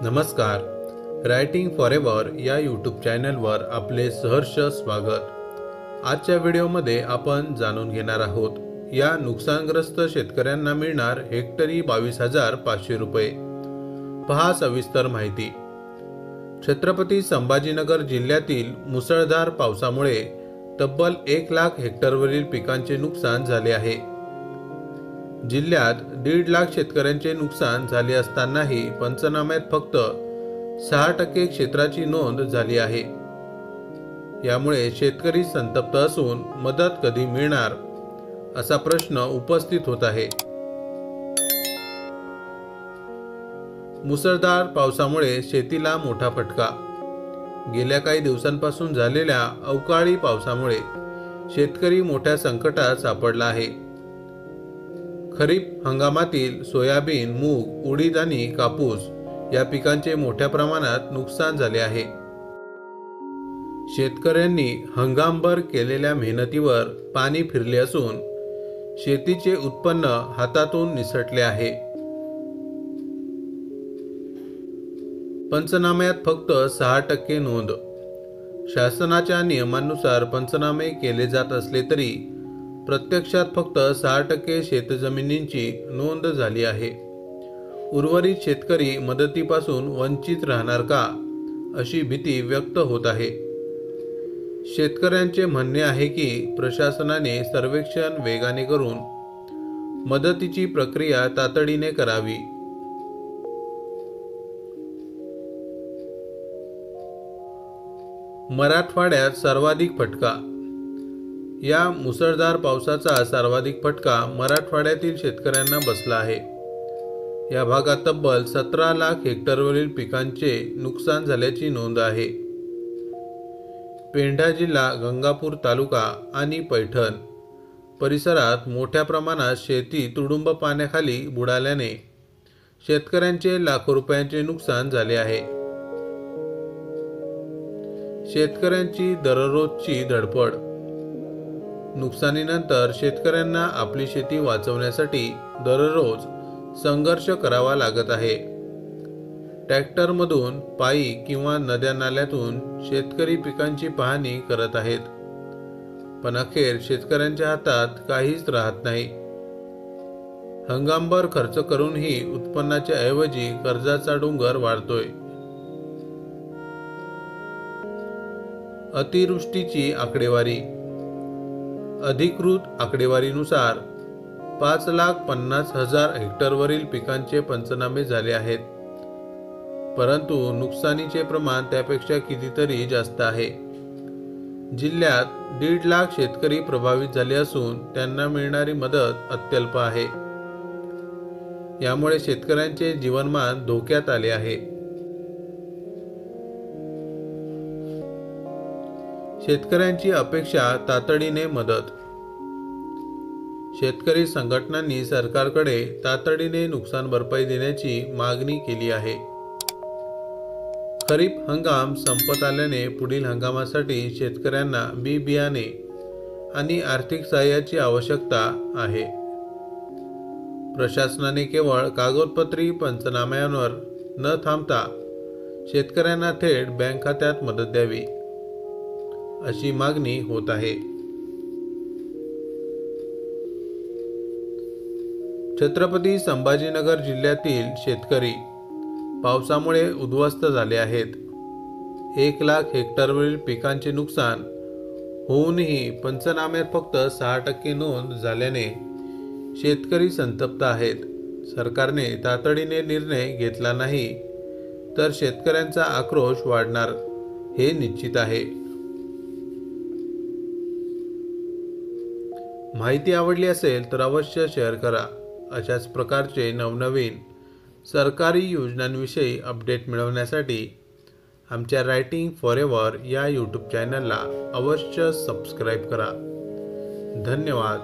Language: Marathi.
नमस्कार. रायटिंग फॉरेवर या यूट्यूब चॅनलवर आपले सहर्ष स्वागत. आजच्या व्हिडिओमध्ये आपण जाणून घेणार आहोत या नुकसानग्रस्त शेतकऱ्यांना मिळणार हेक्टरी 22,500 रुपये. पहा सविस्तर माहिती. छत्रपती संभाजीनगर जिल्ह्यातील मुसळधार पावसामुळे तब्बल 1,00,000 हेक्टरवरील पिकांचे नुकसान झाले आहे. जिल्ह्यात 1.5 लाख शेतकऱ्यांचे नुकसान झाले असतानाही पंचनाम्यात फक्त 6% क्षेत्राची नोंद झाली आहे. यामुळे शेतकरी संतप्त असून मदत कधी मिळणार असा प्रश्न उपस्थित होत आहे. मुसळधार पावसामुळे शेतीला मोठा फटका. गेल्या काही दिवसांपासून झालेल्या अवकाळी पावसामुळे शेतकरी मोठ्या संकटात सापडला आहे. खरीप हंगामातील सोयाबीन, मूग, उडीद आणि कापूस या पिकांचे मोठ्या प्रमाणात नुकसान झाले आहे. शेतकऱ्यांनी हंगामभर केलेल्या मेहनतीवर पाणी फिरले असून शेतीचे उत्पन्न हातातून निसटले आहे. पंचनाम्यात फक्त 6% नोंद. शासनाच्या नियमानुसार पंचनामे केले जात असले तरी प्रत्यक्षात फक्त 6% शेतजमिनींची नोंद झाली आहे. उर्वरित शेतकरी मदतीपासून वंचित राहणार का अशी भीती व्यक्त होत आहे. शेतकऱ्यांचे म्हणणे आहे की प्रशासनाने सर्वेक्षण वेगाने करून मदतीची प्रक्रिया तातडीने करावी. मराठवाड्यात सर्वाधिक फटका. या मुसळधार पावसाचा सर्वाधिक फटका मराठवाड्यातील शेतकऱ्यांना बसला आहे. या भागात तब्बल 17 लाख हेक्टरवरील पिकांचे नुकसान झाल्याची नोंद आहे. पेंढा जिल्हा, गंगापूर तालुका आणि पैठण परिसरात मोठ्या प्रमाणात शेती तुडुंब पाण्याखाली बुडाल्याने शेतकऱ्यांचे लाखो रुपयांचे नुकसान झाले आहे. शेतकऱ्यांची दररोजची धडपड. नुकसानीनंतर शेतकऱ्यांना आपली शेती वाचवण्यासाठी दररोज संघर्ष करावा लागत आहे. ट्रॅक्टरमधून, पायी किंवा नद्या नाल्यातून शेतकरी पिकांची पाहणी करत आहेत. पण अखेर शेतकऱ्यांच्या हातात काहीच राहत नाही. हंगामभर खर्च करूनही उत्पन्नाच्या ऐवजी कर्जाचा डोंगर वाढतोय. अतिवृष्टीची आकडेवारी. अधिकृत आकडेवारीनुसार 5,50,000 हेक्टरवरील पिकांचे पंचनामे झाले आहेत. परंतु नुकसानीचे प्रमाण त्यापेक्षा कितीतरी जास्त आहे. जिल्ह्यात 1.5 लाख शेतकरी प्रभावित झाले असून त्यांना मिळणारी मदत अत्यल्प आहे. यामुळे शेतकऱ्यांचे जीवनमान धोक्यात आले आहे. शेतकऱ्यांची अपेक्षा तातडीने मदत. शेतकरी संघटनांनी सरकारकडे तातडीने नुकसान भरपाई देण्याची मागणी केली आहे. खरीप हंगाम संपत आल्याने पुढील हंगामासाठी शेतकऱ्यांना बी बियाणे आणि आर्थिक सहाय्याची आवश्यकता आहे. प्रशासनाने केवळ कागदपत्री पंचनाम्यांवर न थांबता शेतकऱ्यांना थेट बँक खात्यात मदत द्यावी अशी मागणी होत आहे. छत्रपती संभाजीनगर जिल्ह्यातील शेतकरी पावसामुळे उद्ध्वस्त झाले आहेत. 1 लाख हेक्टरवरील पिकांचे नुकसान होऊनही पंचनाम्यात फक्त 6% नोंद झाल्याने शेतकरी संतप्त आहेत. सरकारने तातडीने निर्णय घेतला नाही तर शेतकऱ्यांचा आक्रोश वाढणार हे निश्चित आहे. माहिती आवडली असेल तर अवश्य शेअर करा. अशाच प्रकारचे नवनवीन सरकारी योजनांविषयी अपडेट मिळवण्यासाठी आमच्या रायटिंग फॉरेवर या यूट्यूब चॅनलला अवश्य सबस्क्राईब करा. धन्यवाद.